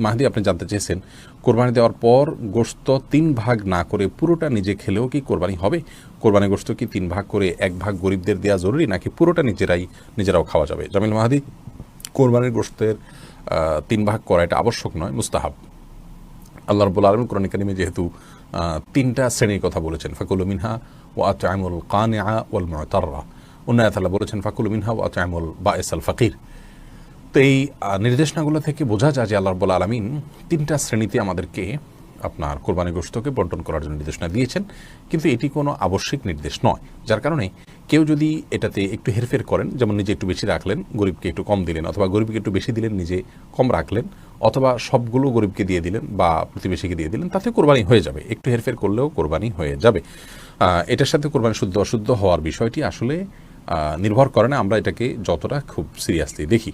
মাহদি, আপনি জানতে চেয়েছেন কোরবানি দেওয়ার পর গোশত 3 ভাগ না করে পুরোটা নিজে খেলেও কি কোরবানি হবে? কোরবানি গোশত কি 3 ভাগ করে 1 ভাগ গরিবদের দেওয়া জরুরি, নাকি পুরোটা নিজেরাও খাওয়া যাবে? জামিল মাহদি, কোরবানির গোশতের 3 ভাগ করা এটা আবশ্যক নয়, মুস্তাহাব। আল্লাহ রাব্বুল আলামিন কোরআন কারিমে যেহেতু 3টা শ্রেণীর কথা বলেছেন, ফাকুলু মিনহা ওয়া আত'আমুল কানিআ ওয়াল মু'তাররা, অন্য আয়াতে আল্লাহ বলেছেন ফাকুলু মিনহা ওয়া আত'আমুল বাঈসাল ফাকির। তো এই নির্দেশনাগুলো থেকে বোঝা যায় যে আল্লাহ রাব্বুল আলামিন 3টা শ্রেণীতে আমাদেরকে আপনার কোরবানি গোশতকে বন্টন করার জন্য নির্দেশনা দিয়েছেন, কিন্তু এটি কোনো আবশ্যিক নির্দেশ নয়। যার কারণে কেউ যদি এটাতে একটু হেরফের করেন, যেমন নিজে একটু বেশি রাখলেন, গরিবকে একটু কম দিলেন, অথবা গরিবকে একটু বেশি দিলেন, নিজে কম রাখলেন, অথবা সবগুলো গরিবকে দিয়ে দিলেন বা প্রতিবেশীকে দিয়ে দিলেন, তাতে কোরবানি হয়ে যাবে। একটু হেরফের করলেও কোরবানি হয়ে যাবে। এটার সাথে কোরবানি শুদ্ধ অশুদ্ধ হওয়ার বিষয়টি আসলে নির্ভর করে না, আমরা এটাকে যতটা খুব সিরিয়াসলি দেখি।